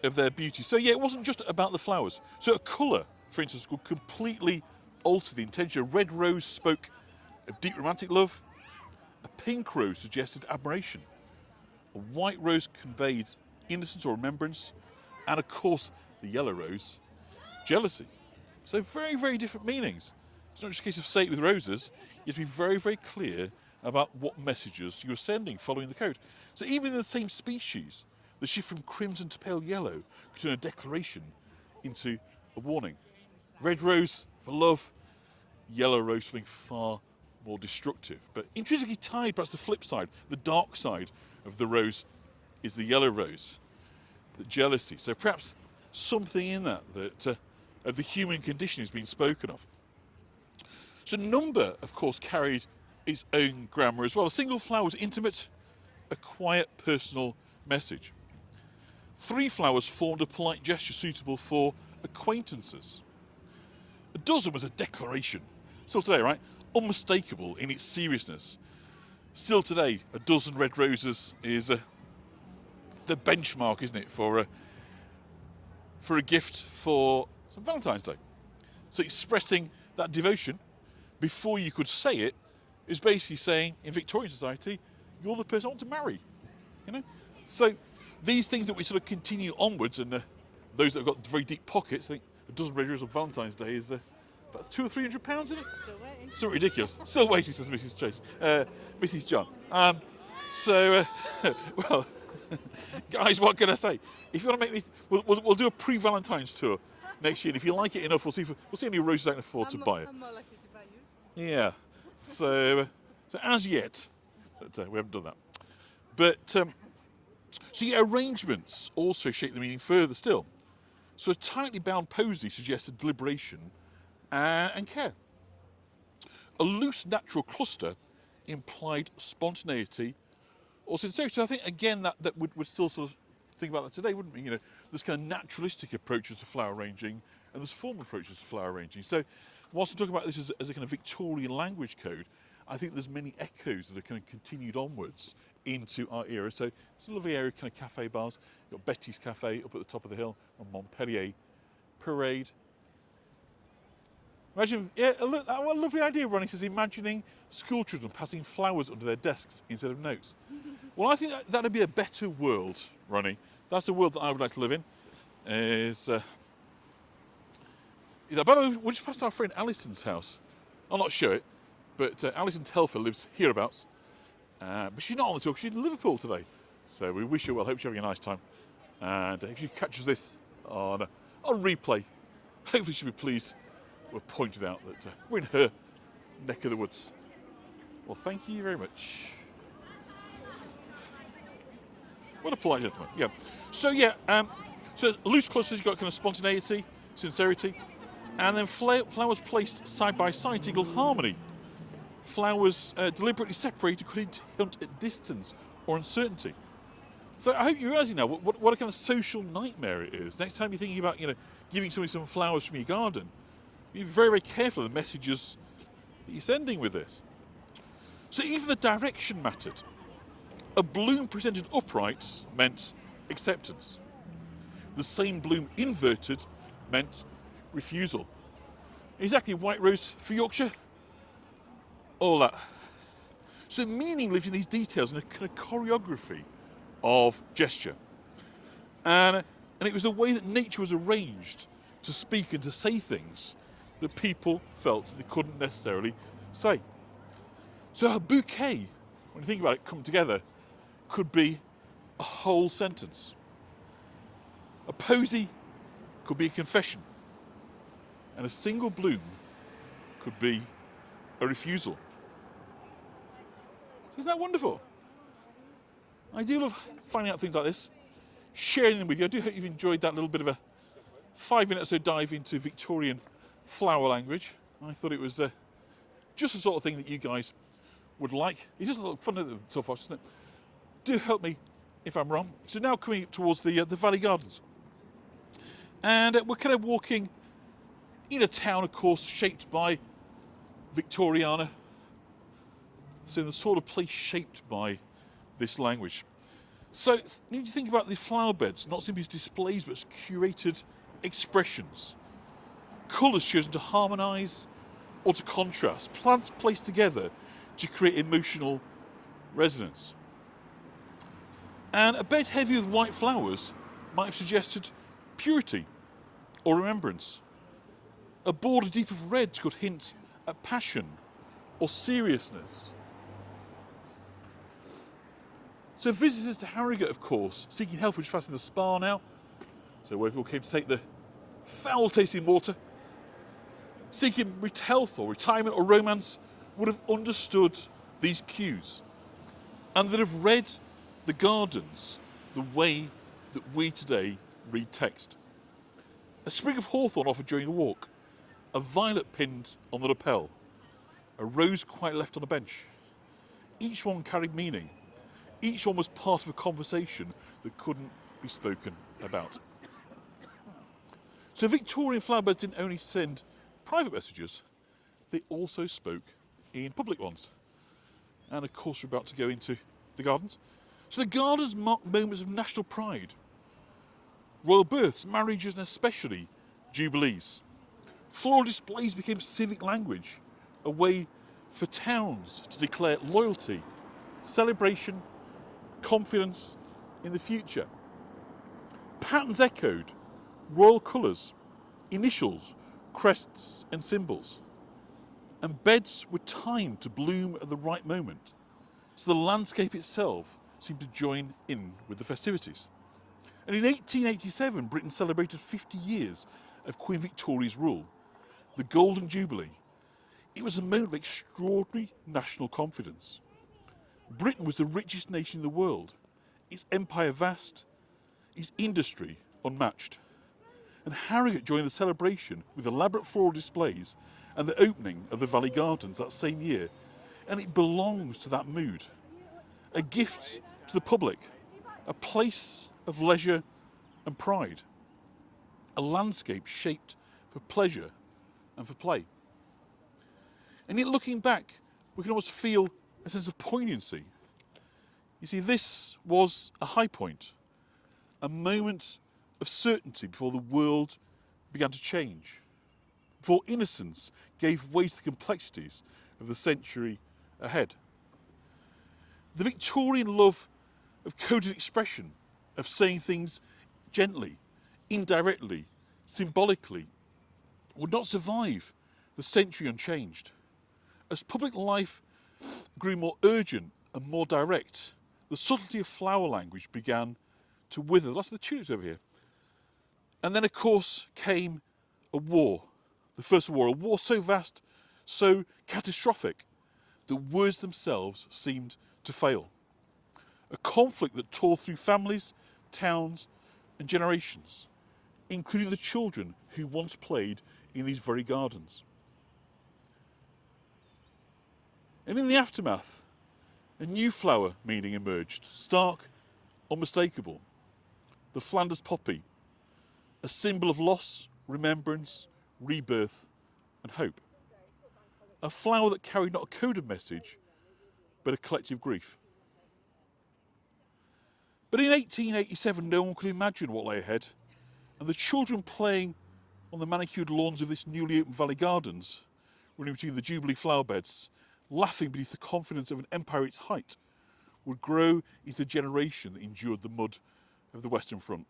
S1: of their beauty. So yeah, it wasn't just about the flowers. So a colour, for instance, could completely alter the intention. A red rose spoke of deep romantic love. A pink rose suggested admiration. A white rose conveyed innocence or remembrance. And of course, the yellow rose, jealousy. So very, very different meanings. It's not just a case of say it with roses. You have to be very, very clear about what messages you're sending following the code. So even in the same species, the shift from crimson to pale yellow could turn a declaration into a warning. Red rose for love, yellow rose something far more destructive. But intrinsically tied, perhaps the flip side, the dark side of the rose is the yellow rose, the jealousy. So perhaps something in that of the human condition is being spoken of. So number, of course, carried its own grammar as well. A single flower was intimate, a quiet, personal message. 3 flowers formed a polite gesture suitable for acquaintances. A dozen was a declaration. Still today, right? Unmistakable in its seriousness. Still today, a dozen red roses is the benchmark, isn't it, for a gift for some Valentine's Day. So expressing that devotion before you could say it is basically saying, in Victorian society, you're the person I want to marry. So these things that we sort of continue onwards, and those that have got very deep pockets, I think a dozen red roses on Valentine's Day is about 200 or 300 pounds in it.
S2: Still waiting.
S1: So ridiculous. Still waiting, says Mrs. Chase, Mrs. John. So, well, guys, what can I say? If you want to make me, we'll do a pre-Valentine's tour next year. And if you like it enough, we'll see how many roses I can afford to buy it.
S2: I'm more likely to buy you.
S1: Yeah. So as yet, we haven't done that. But so yeah, arrangements also shape the meaning further still. So a tightly bound posy suggested deliberation and care. A loose natural cluster implied spontaneity or sincerity. So I think again that would still sort of think about that today, wouldn't we? You know, there's kind of naturalistic approaches to flower arranging and there's formal approaches to flower arranging. So whilst I'm talking about this as a kind of Victorian language code, I think there's many echoes that are kind of continued onwards into our era. So it's a lovely area, kind of cafe bars. You've got Betty's Cafe up at the top of the hill on Montpellier Parade. Imagine, yeah, look, what a lovely idea, Ronnie says, imagining school children passing flowers under their desks instead of notes. Well, I think that'd be a better world, Ronnie. That's the world that I would like to live in. By the way, we just passed our friend Alison's house. I'll not show it, but Alison Telfer lives hereabouts. But she's not on the tour, she's in Liverpool today. So we wish her well, hope she's having a nice time. And if she catches this on replay, hopefully she'll be pleased we've pointed out that we're in her neck of the woods. Well, thank you very much. What a polite gentleman. Yeah. So yeah, so loose clusters, you've got kind of spontaneity, sincerity, and then flowers placed side by side to equal harmony. Flowers deliberately separated could hint at distance or uncertainty. So I hope you're realising now what a kind of social nightmare it is. Next time you're thinking about, you know, giving somebody some flowers from your garden, be very, very careful of the messages that you're sending with this. So even the direction mattered. A bloom presented upright meant acceptance. The same bloom inverted meant refusal. Exactly, white rose for Yorkshire. All that. So meaning lived in these details, in a kind of choreography of gesture. And it was the way that nature was arranged to speak and to say things that people felt they couldn't necessarily say. So a bouquet, when you think about it, come together, could be a whole sentence. A posy could be a confession. And a single bloom could be a refusal. So isn't that wonderful? I do love finding out things like this, sharing them with you. I do hope you've enjoyed that little bit of a 5-minute or so dive into Victorian flower language. I thought it was just the sort of thing that you guys would like. It's just a little fun so far, isn't it? Do help me if I'm wrong. So now coming towards the Valley Gardens. And we're kind of walking in a town, of course, shaped by Victoriana. So in the sort of place shaped by this language. So you need to think about the flower beds, not simply as displays, but as curated expressions. Colours chosen to harmonise or to contrast. Plants placed together to create emotional resonance. And a bed heavy with white flowers might have suggested purity or remembrance. A border deep of red could hint at passion or seriousness. So visitors to Harrogate, of course, seeking help, which is passing the spa now. So where people came to take the foul-tasting water, seeking health or retirement or romance, would have understood these cues and that have read the gardens the way that we today read text. A sprig of hawthorn offered during a walk, a violet pinned on the lapel, a rose quite left on a bench. Each one carried meaning. Each one was part of a conversation that couldn't be spoken about. So Victorian flowerbeds didn't only send private messages, they also spoke in public ones. And of course we're about to go into the gardens. So the gardens marked moments of national pride. Royal births, marriages and especially jubilees. Floral displays became civic language, a way for towns to declare loyalty, celebration, confidence in the future. Patterns echoed, royal colours, initials, crests and symbols. And beds were timed to bloom at the right moment, so the landscape itself seemed to join in with the festivities. And in 1887, Britain celebrated 50 years of Queen Victoria's rule, the Golden Jubilee. It was a moment of extraordinary national confidence. Britain was the richest nation in the world, its empire vast, its industry unmatched. And Harrogate joined the celebration with elaborate floral displays and the opening of the Valley Gardens that same year, and it belongs to that mood. A gift to the public, a place of leisure and pride, a landscape shaped for pleasure and for play. And yet looking back, we can almost feel a sense of poignancy. You see, this was a high point, a moment of certainty before the world began to change, before innocence gave way to the complexities of the century ahead. The Victorian love of coded expression, of saying things gently, indirectly, symbolically, would not survive the century unchanged. As public life grew more urgent and more direct, the subtlety of flower language began to wither. That's the tulips over here. And then, of course, came a war, the First World War, a war so vast, so catastrophic, that words themselves seemed to fail. A conflict that tore through families, towns, and generations, including the children who once played in these very gardens. And in the aftermath, a new flower meaning emerged, stark, unmistakable. The Flanders poppy, a symbol of loss, remembrance, rebirth, and hope. A flower that carried not a coded message, but a collective grief. But in 1887, no one could imagine what lay ahead, and the children playing on the manicured lawns of this newly opened Valley Gardens, running between the Jubilee flower beds, laughing beneath the confidence of an empire at its height, would grow into a generation that endured the mud of the Western Front.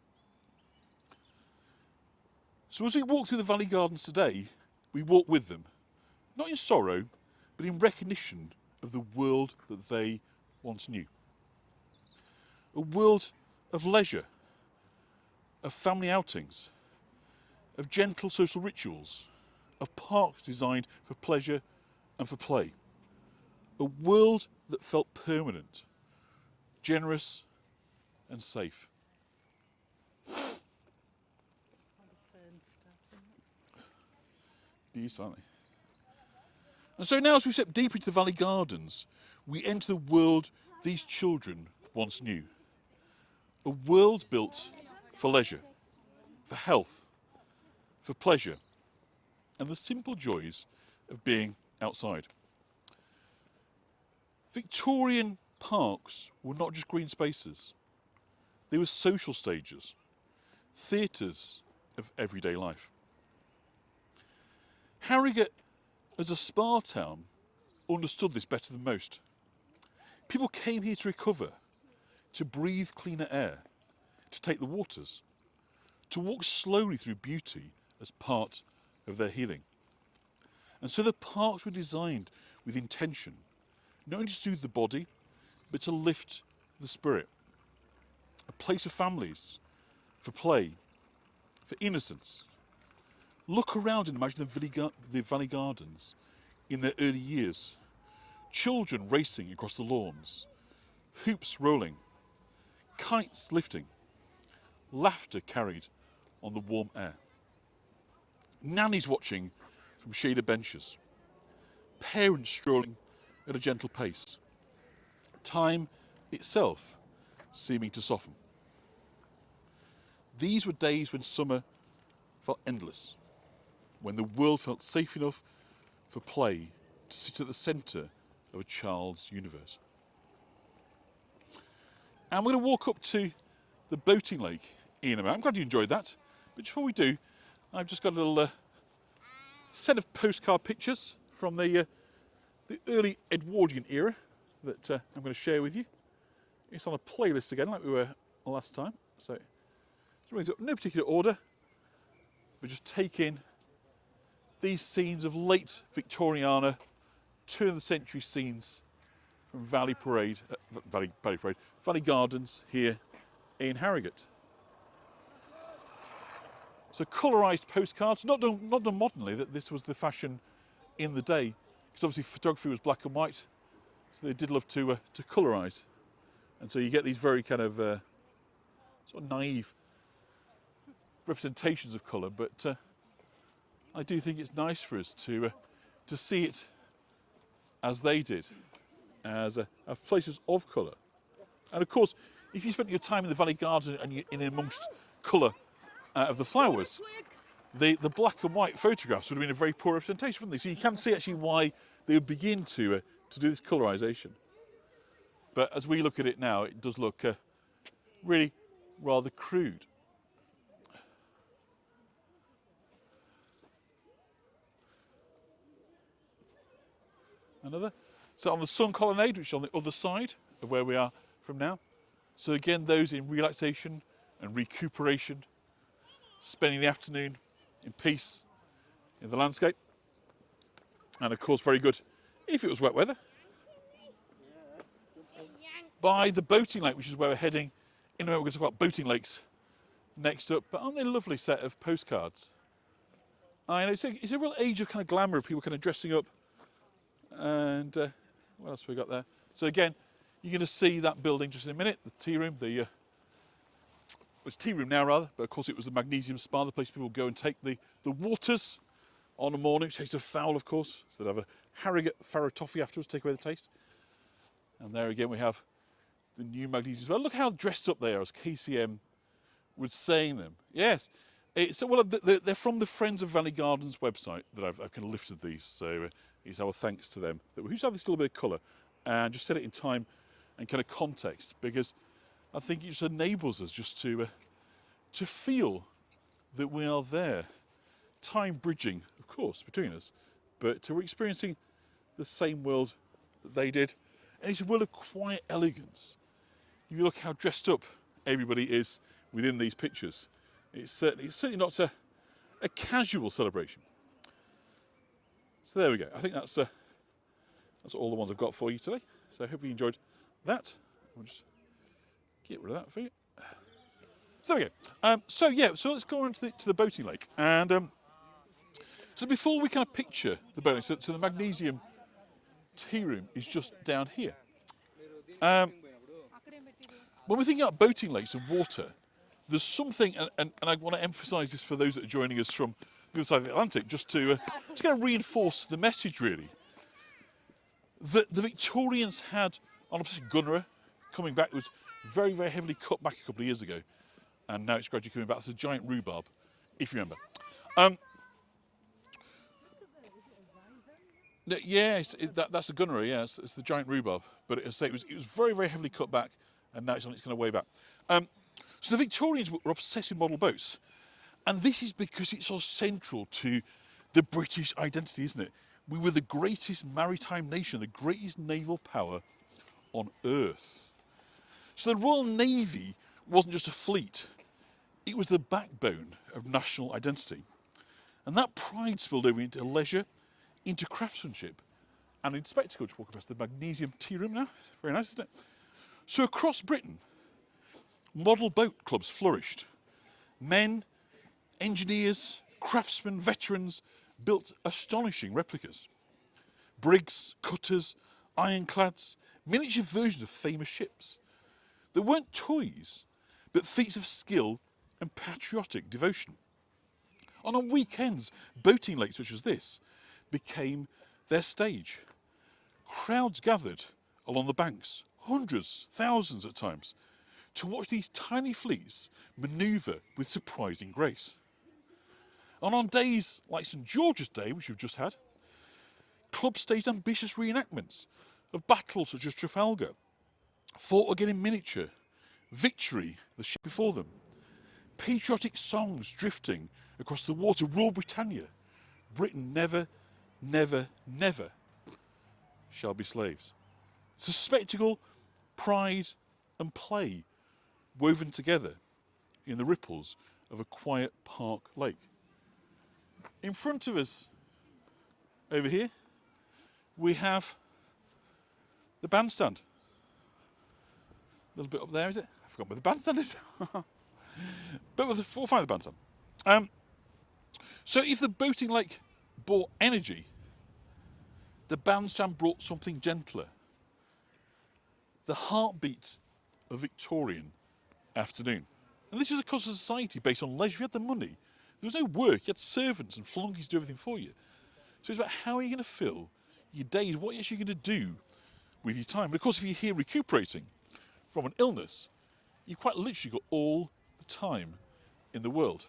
S1: So as we walk through the Valley Gardens today, we walk with them, not in sorrow, but in recognition of the world that they once knew. A world of leisure, of family outings, of gentle social rituals, of parks designed for pleasure and for play. A world that felt permanent, generous and safe. Beautiful, aren't they? And so now as we step deeper into the Valley Gardens, we enter the world these children once knew. A world built for leisure, for health, for pleasure, and the simple joys of being outside. Victorian parks were not just green spaces. They were social stages, theatres of everyday life. Harrogate, as a spa town, understood this better than most. People came here to recover, to breathe cleaner air, to take the waters, to walk slowly through beauty as part of their healing. And so the parks were designed with intention, not only to soothe the body, but to lift the spirit. A place for families, for play, for innocence. Look around and imagine the Valley Gardens in their early years. Children racing across the lawns, hoops rolling, kites lifting, laughter carried on the warm air. Nannies watching from shaded benches, parents strolling at a gentle pace, time itself seeming to soften. These were days when summer felt endless, when the world felt safe enough for play to sit at the centre of a child's universe. And we're going to walk up to the boating lake in a minute. I'm glad you enjoyed that. But before we do, I've just got a little set of postcard pictures from the early Edwardian era that I'm going to share with you. It's on a playlist again, like we were last time. So it brings up no particular order, but just take in these scenes of late Victoriana, turn of the century scenes from Valley Gardens here in Harrogate. So colorised postcards, not done modernly, that this was the fashion in the day, because obviously photography was black and white, so they did love to colorise. And so you get these very kind of sort of naive representations of colour, but I do think it's nice for us to see it as they did, as places of colour. And of course, if you spent your time in the Valley Garden and you're in amongst colour of the flowers, the black and white photographs would have been a very poor representation, wouldn't they? So you can see actually why they would begin to do this colorisation. But as we look at it now, it does look really rather crude. Another. So on the sun colonnade, which is on the other side of where we are from now. So again, those in relaxation and recuperation, spending the afternoon in peace in the landscape. And of course, very good if it was wet weather. By the boating lake, which is where we're heading. In a minute, we're going to talk about boating lakes next up. But aren't they a lovely set of postcards? I know, it's a real age of kind of glamour of people kind of dressing up. And what else have we got there? So again, you're going to see that building just in a minute, the tea room, it's tea room now rather, but of course it was the magnesium spa, the place people go and take the waters on a morning, which tastes of foul of course, so they'd have a Harrogate farrow toffee afterwards to take away the taste. And there again we have the new magnesium spa. Look how dressed up they are, as KCM was saying them. Yes, they're from the Friends of Valley Gardens website that I've kind of lifted these, so it's our thanks to them. That we just have this little bit of colour and just set it in time and kind of context, because I think it just enables us just to feel that we are there. Time bridging, of course, between us, but we're experiencing the same world that they did. And it's a world of quiet elegance. If you look how dressed up everybody is within these pictures, it's certainly not a casual celebration. So there we go. I think that's all the ones I've got for you today. So I hope you enjoyed that. I'll just get rid of that for you. So there we go. So let's go on to the boating lake. And so before we kind of picture the boating, so the magnesium tea room is just down here. When we're thinking about boating lakes and water, there's something, and I want to emphasise this for those that are joining us from the other side of the Atlantic, just to kind of reinforce the message really. That the Victorians had on a particular gunnery coming back. It was very, very heavily cut back a couple of years ago, and now it's gradually coming back. It's a giant rhubarb, if you remember. Yeah, that's the gunnery. Yeah, it's the giant rhubarb. But it was very, very heavily cut back, and now it's on its kind of way back. So the Victorians were obsessed with model boats, and this is because it's so central to the British identity, isn't it? We were the greatest maritime nation, the greatest naval power on earth. So the Royal Navy wasn't just a fleet, it was the backbone of national identity. And that pride spilled over into leisure, into craftsmanship, and into spectacle. Just walking past the magnesium tea room now. Very nice, isn't it? So across Britain, model boat clubs flourished. Men, engineers, craftsmen, veterans built astonishing replicas. Brigs, cutters, ironclads, miniature versions of famous ships. They weren't toys, but feats of skill and patriotic devotion. And on weekends, boating lakes such as this became their stage. Crowds gathered along the banks, hundreds, thousands at times, to watch these tiny fleets manoeuvre with surprising grace. And on days like St George's Day, which we've just had, clubs staged ambitious reenactments of battles such as Trafalgar, fought again in miniature, Victory, the ship before them, patriotic songs drifting across the water, Rule Britannia, Britain never, never, never shall be slaves. It's a spectacle, pride and play woven together in the ripples of a quiet park lake. In front of us over here, we have the bandstand. A little bit up there, is it? I forgot where the bandstand is. But we'll find the bandstand. So if the boating lake brought energy, the bandstand brought something gentler. The heartbeat of Victorian afternoon. And this was a cost of society based on leisure. You had the money. There was no work. You had servants and flunkies do everything for you. So it's about how are you going to fill your days, what are you actually going to do with your time. And of course, if you're here recuperating from an illness, you've quite literally got all the time in the world.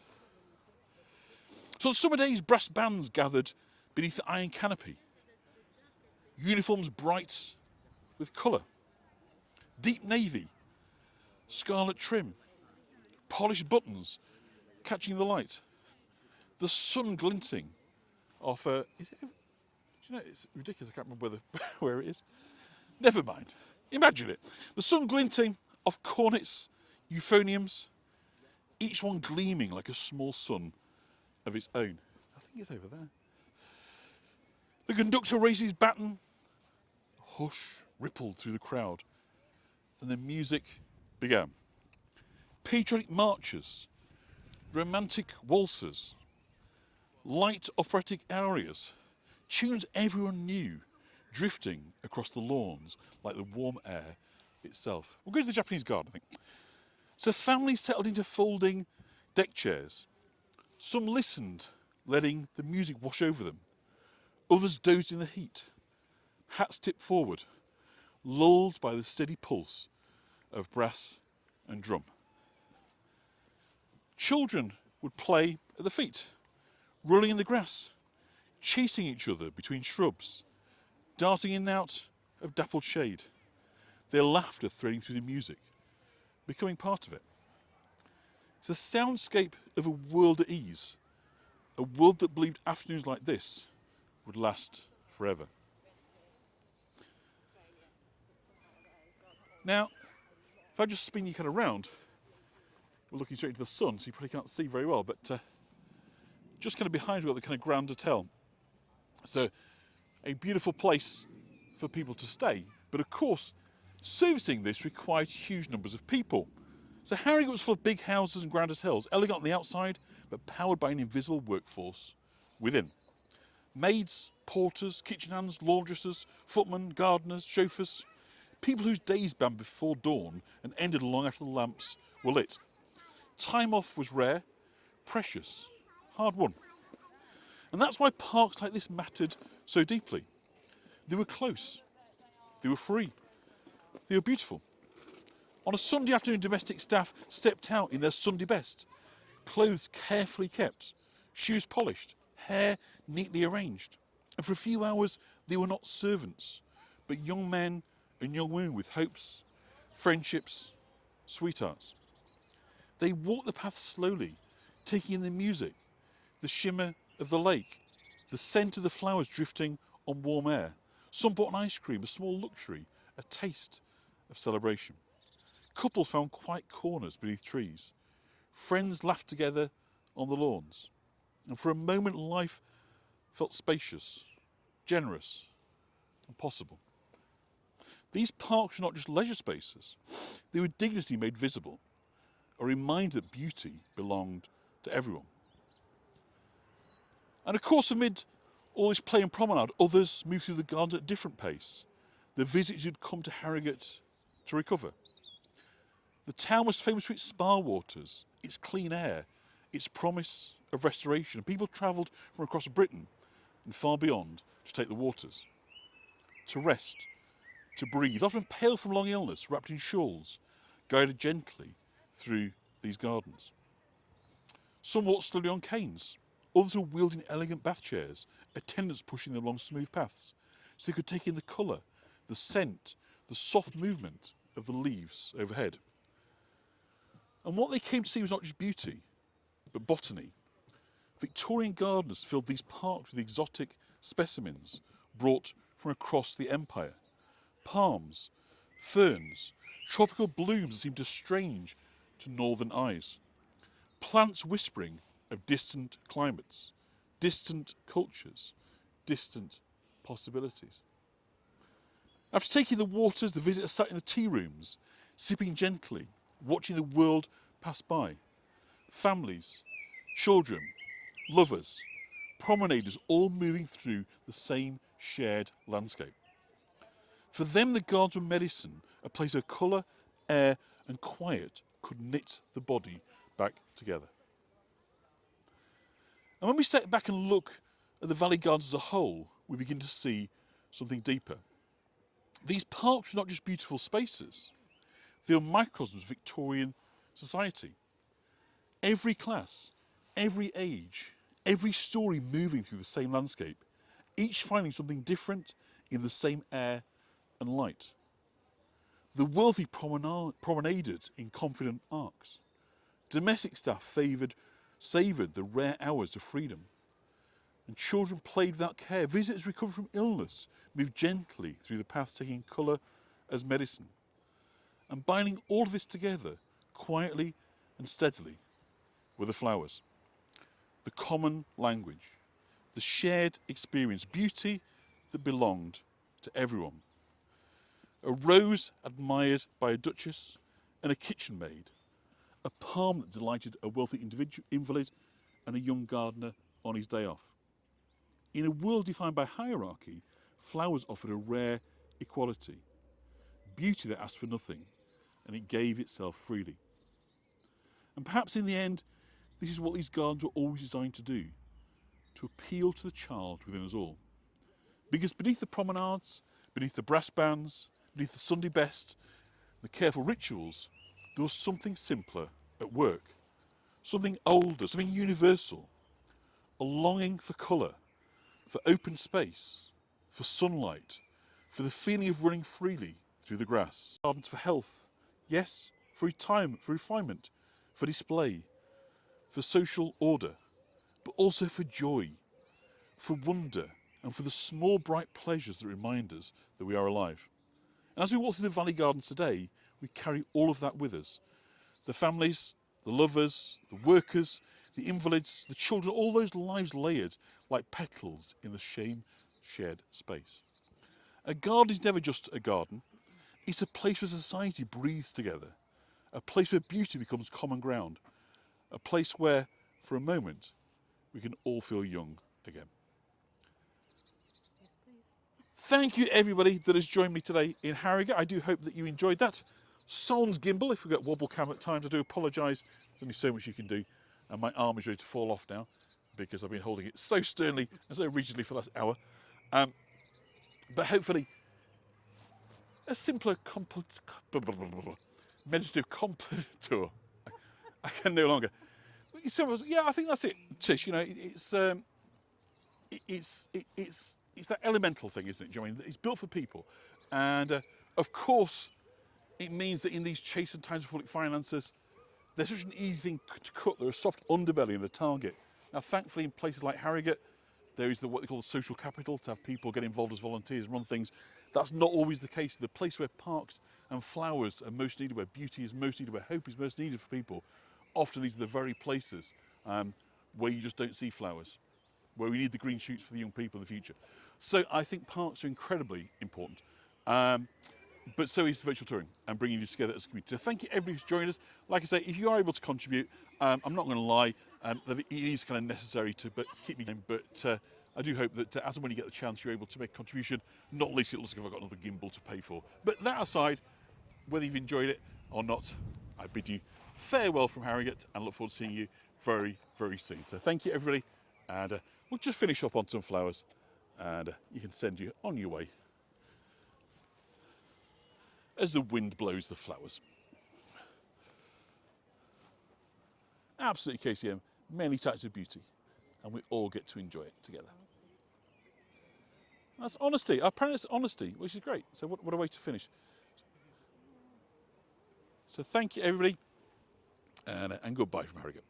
S1: So on summer days, brass bands gathered beneath the iron canopy. Uniforms bright with colour. Deep navy, scarlet trim, polished buttons catching the light. The sun glinting off a... Is it? Do you know, it's ridiculous, I can't remember where it is. Never mind. Imagine it. The sun glinting off cornets, euphoniums, each one gleaming like a small sun of its own. I think it's over there. The conductor raised his baton. A hush rippled through the crowd, and the music began. Patriotic marches, romantic waltzes, light operatic arias, tunes everyone knew, drifting across the lawns like the warm air itself. We'll go to the Japanese garden, I think. So families settled into folding deck chairs. Some listened, letting the music wash over them. Others dozed in the heat, hats tipped forward, lulled by the steady pulse of brass and drum. Children would play at the feet, rolling in the grass, chasing each other between shrubs, darting in and out of dappled shade, their laughter threading through the music, becoming part of it. It's a soundscape of a world at ease, a world that believed afternoons like this would last forever. Now, if I just spin you kind of round, we're looking straight into the sun, so you probably can't see very well, but just kind of behind we've got the kind of Grand Hotel. So, a beautiful place for people to stay, but of course, servicing this required huge numbers of people. So Harrogate was full of big houses and grand hotels, elegant on the outside, but powered by an invisible workforce within. Maids, porters, kitchen hands, laundresses, footmen, gardeners, chauffeurs, people whose days began before dawn and ended long after the lamps were lit. Time off was rare, precious, hard won. And that's why parks like this mattered so deeply. They were close, they were free, they were beautiful. On a Sunday afternoon, domestic staff stepped out in their Sunday best, clothes carefully kept, shoes polished, hair neatly arranged. And for a few hours, they were not servants, but young men and young women with hopes, friendships, sweethearts. They walked the path slowly, taking in the music, the shimmer of the lake, the scent of the flowers drifting on warm air. Some bought an ice cream, a small luxury, a taste of celebration. Couples found quiet corners beneath trees. Friends laughed together on the lawns. And for a moment, life felt spacious, generous, and possible. These parks were not just leisure spaces. They were dignity made visible, a reminder that beauty belonged to everyone. And of course, amid all this play and promenade, others moved through the garden at a different pace. The visitors who'd come to Harrogate to recover. The town was famous for its spa waters, its clean air, its promise of restoration. People travelled from across Britain and far beyond to take the waters, to rest, to breathe, often pale from long illness, wrapped in shawls, guided gently through these gardens. Some walked slowly on canes, others were wielding elegant bath chairs, attendants pushing them along smooth paths, so they could take in the colour, the scent, the soft movement of the leaves overhead. And what they came to see was not just beauty, but botany. Victorian gardeners filled these parks with exotic specimens brought from across the empire. Palms, ferns, tropical blooms that seemed strange to northern eyes. Plants whispering of distant climates, distant cultures, distant possibilities. After taking the waters, the visitor sat in the tea rooms, sipping gently, watching the world pass by. Families, children, lovers, promenaders, all moving through the same shared landscape. For them, the gardens were medicine, a place where colour, air and quiet could knit the body back together. And when we step back and look at the Valley Gardens as a whole, we begin to see something deeper. These parks were not just beautiful spaces, they were microcosms of Victorian society. Every class, every age, every story moving through the same landscape, each finding something different in the same air and light. The wealthy promenaded in confident arcs. Domestic staff savoured the rare hours of freedom. And children played without care. Visitors recovered from illness, moved gently through the paths, taking colour as medicine. And binding all of this together, quietly and steadily, were the flowers. The common language, the shared experience, beauty that belonged to everyone. A rose admired by a duchess and a kitchen maid. A palm that delighted a wealthy invalid and a young gardener on his day off. In a world defined by hierarchy, flowers offered a rare equality. Beauty that asked for nothing, and it gave itself freely. And perhaps in the end, this is what these gardens were always designed to do, to appeal to the child within us all. Because beneath the promenades, beneath the brass bands, beneath the Sunday best, the careful rituals, there was something simpler at work, something older, something universal, a longing for colour, for open space, for sunlight, for the feeling of running freely through the grass. Gardens for health, yes, for retirement, for refinement, for display, for social order, but also for joy, for wonder, and for the small bright pleasures that remind us that we are alive. And as we walk through the Valley Gardens today, we carry all of that with us. The families, the lovers, the workers, the invalids, the children, all those lives layered like petals in the same shared space. A garden is never just a garden. It's a place where society breathes together, a place where beauty becomes common ground, a place where, for a moment, we can all feel young again. Thank you everybody that has joined me today in Harrogate. I do hope that you enjoyed that. Sans gimbal, if we get wobble cam at times, I do apologise. There's only so much you can do. And my arm is ready to fall off now because I've been holding it so sternly and so rigidly for the last hour. But hopefully, a simpler meditative tour. I can no longer. Yeah, I think that's it, Tish. You know, it's that elemental thing, isn't it? Do you know what I mean? It's built for people, and of course, it means that in these chastened times of public finances, there's such an easy thing to cut. There's a soft underbelly in the target. Now, thankfully, in places like Harrogate, there is what they call the social capital, to have people get involved as volunteers, run things. That's not always the case. The place where parks and flowers are most needed, where beauty is most needed, where hope is most needed for people, often these are the very places where you just don't see flowers, where we need the green shoots for the young people in the future. So I think parks are incredibly important. But so is virtual touring and bringing you together as a community. So thank you everybody who's joined us. Like I say, if you are able to contribute, I'm not going to lie, that it is kind of necessary to keep me going. But I do hope that as and when you get the chance, you're able to make a contribution. Not least it looks like I've got another gimbal to pay for. But that aside, whether you've enjoyed it or not, I bid you farewell from Harrogate and look forward to seeing you very, very soon. So thank you everybody, and we'll just finish up on some flowers, and you can send you on your way as the wind blows the flowers. Absolutely, KCM, many types of beauty, and we all get to enjoy it together. That's honesty. Apparently it's honesty, which is great. So what a way to finish. So thank you, everybody, and goodbye from Harrogate.